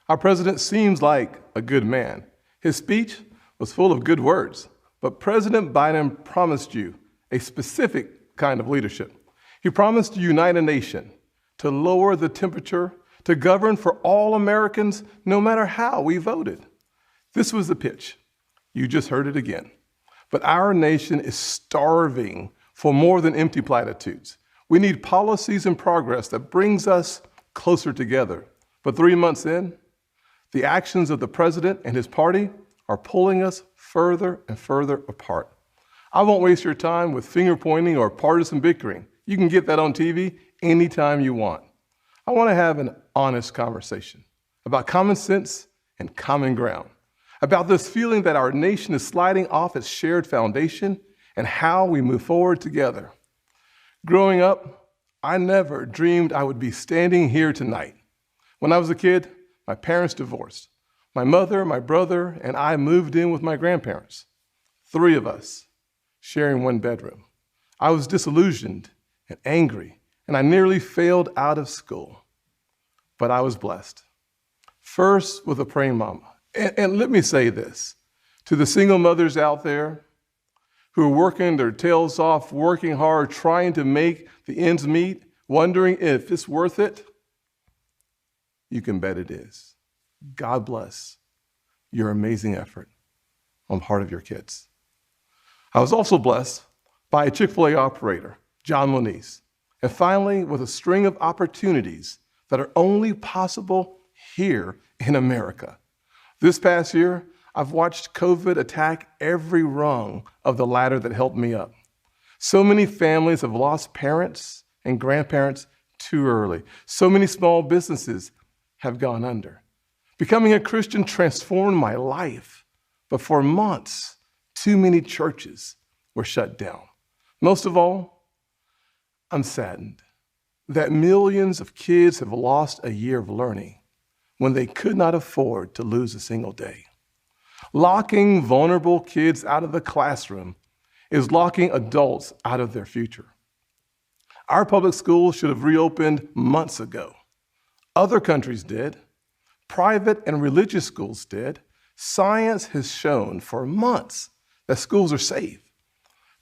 Our president seems like a good man. His speech was full of good words, but President Biden promised you a specific kind of leadership. He promised to unite a nation, to lower the temperature, to govern for all Americans, no matter how we voted. This was the pitch. You just heard it again. But our nation is starving for more than empty platitudes. We need policies and progress that brings us closer together. But 3 months in, the actions of the president and his party are pulling us further and further apart. I won't waste your time with finger pointing or partisan bickering. You can get that on TV anytime you want. I want to have an honest conversation about common sense and common ground, about this feeling that our nation is sliding off its shared foundation and how we move forward together. Growing up, I never dreamed I would be standing here tonight. When I was a kid, my parents divorced. My mother, my brother, and I moved in with my grandparents. 3 of us sharing one bedroom. I was disillusioned and angry, and I nearly failed out of school. But I was blessed. First, with a praying mama. And let me say this to the single mothers out there who are working their tails off, working hard, trying to make the ends meet, wondering if it's worth it. You can bet it is. God bless your amazing effort on part of your kids. I was also blessed by a Chick-fil-A operator, John Moniz, and finally with a string of opportunities that are only possible here in America. This past year, I've watched COVID attack every rung of the ladder that helped me up. So many families have lost parents and grandparents too early. So many small businesses have gone under. Becoming a Christian transformed my life, but for months, too many churches were shut down. Most of all, I'm saddened that millions of kids have lost a year of learning when they could not afford to lose a single day. Locking vulnerable kids out of the classroom is locking adults out of their future. Our public schools should have reopened months ago. Other countries did. Private and religious schools did. Science has shown for months that schools are safe.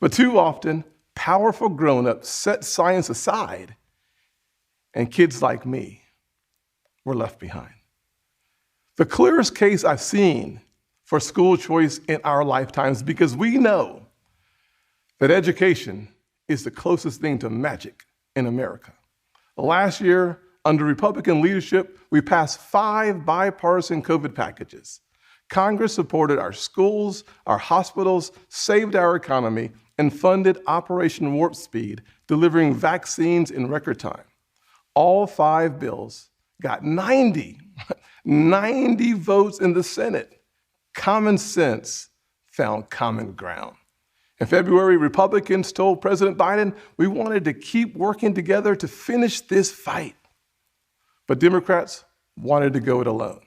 But too often, powerful grown-ups set science aside, and kids like me were left behind. The clearest case I've seen for school choice in our lifetimes, because we know that education is the closest thing to magic in America. Last year, under Republican leadership, we passed 5 bipartisan COVID packages. Congress supported our schools, our hospitals, saved our economy, and funded Operation Warp Speed, delivering vaccines in record time. All 5 bills got 90 votes in the Senate. Common sense found common ground. In February, Republicans told President Biden we wanted to keep working together to finish this fight. But Democrats wanted to go it alone.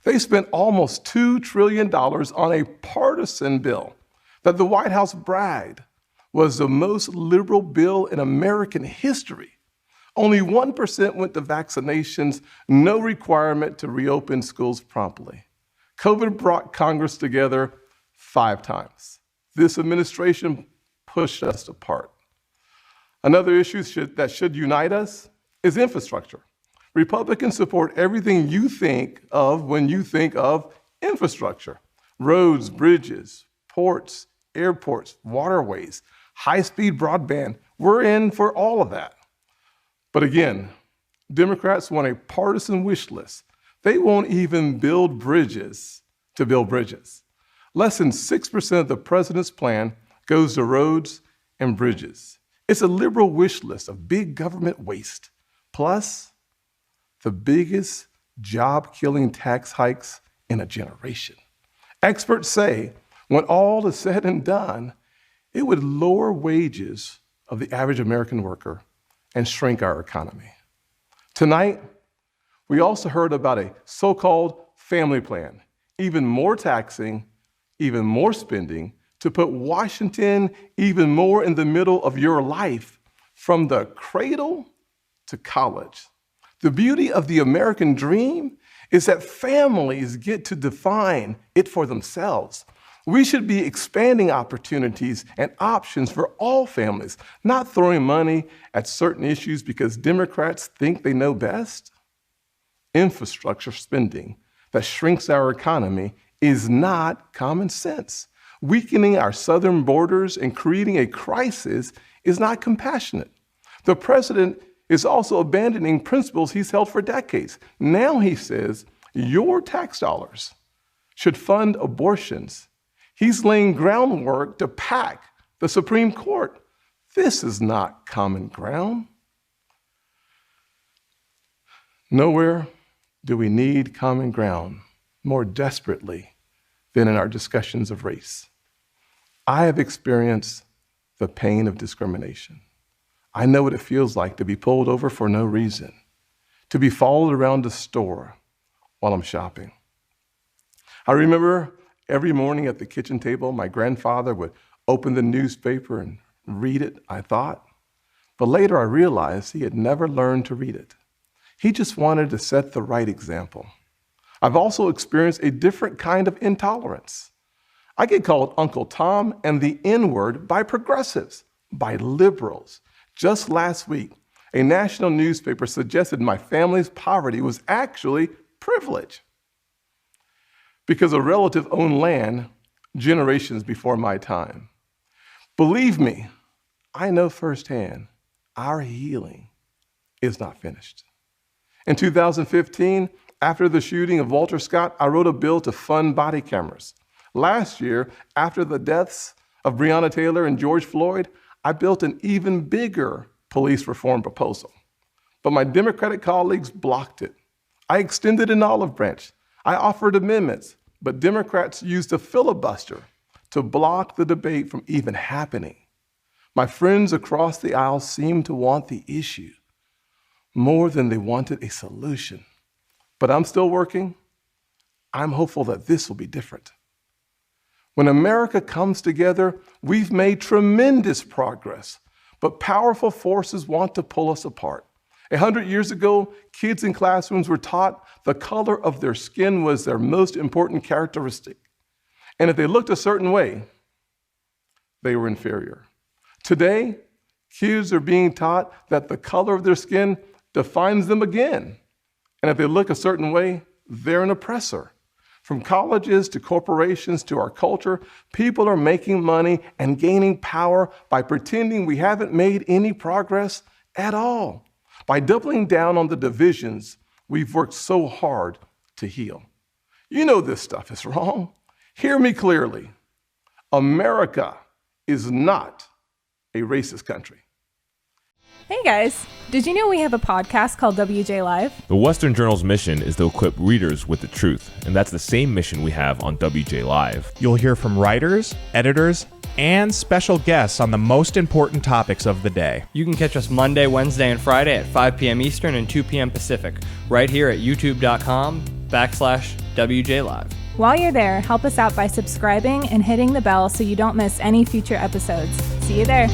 They spent almost $2 trillion on a partisan bill that the White House bragged was the most liberal bill in American history. Only 1% went to vaccinations, no requirement to reopen schools promptly. COVID brought Congress together 5 times. This administration pushed us apart. Another issue that should unite us is infrastructure. Republicans support everything you think of when you think of infrastructure. Roads, bridges, ports, airports, waterways, high-speed broadband. We're in for all of that. But again, Democrats want a partisan wish list. They won't even build bridges to build bridges. Less than 6% of the president's plan goes to roads and bridges. It's a liberal wish list of big government waste. Plus, the biggest job-killing tax hikes in a generation. Experts say when all is said and done, it would lower wages of the average American worker and shrink our economy. Tonight, we also heard about a so-called family plan, even more taxing, even more spending, to put Washington even more in the middle of your life, from the cradle to college. The beauty of the American dream is that families get to define it for themselves. We should be expanding opportunities and options for all families, not throwing money at certain issues because Democrats think they know best. Infrastructure spending that shrinks our economy is not common sense. Weakening our southern borders and creating a crisis is not compassionate. The president is also abandoning principles he's held for decades. Now he says your tax dollars should fund abortions. He's laying groundwork to pack the Supreme Court. This is not common ground. Nowhere do we need common ground more desperately than in our discussions of race. I have experienced the pain of discrimination. I know what it feels like to be pulled over for no reason, to be followed around the store while I'm shopping. I remember every morning at the kitchen table, my grandfather would open the newspaper and read it, I thought. But later I realized he had never learned to read it. He just wanted to set the right example. I've also experienced a different kind of intolerance. I get called Uncle Tom and the N-word by progressives, by liberals. Just last week, a national newspaper suggested my family's poverty was actually privilege because a relative owned land generations before my time. Believe me, I know firsthand our healing is not finished. In 2015, after the shooting of Walter Scott, I wrote a bill to fund body cameras. Last year, after the deaths of Breonna Taylor and George Floyd, I built an even bigger police reform proposal. But my Democratic colleagues blocked it. I extended an olive branch. I offered amendments, but Democrats used a filibuster to block the debate from even happening. My friends across the aisle seemed to want the issue more than they wanted a solution. But I'm still working. I'm hopeful that this will be different. When America comes together, we've made tremendous progress, but powerful forces want to pull us apart. 100 years ago, kids in classrooms were taught the color of their skin was their most important characteristic. And if they looked a certain way, they were inferior. Today, kids are being taught that the color of their skin defines them again. And if they look a certain way, they're an oppressor. From colleges to corporations to our culture, people are making money and gaining power by pretending we haven't made any progress at all, by doubling down on the divisions we've worked so hard to heal. You know this stuff is wrong. Hear me clearly. America is not a racist country. Hey guys, did you know we have a podcast called WJ Live? The Western Journal's mission is to equip readers with the truth, and that's the same mission we have on WJ Live. You'll hear from writers, editors, and special guests on the most important topics of the day. You can catch us Monday, Wednesday, and Friday at 5 p.m. Eastern and 2 p.m. Pacific, right here at youtube.com/WJ Live. While you're there, help us out by subscribing and hitting the bell so you don't miss any future episodes. See you there.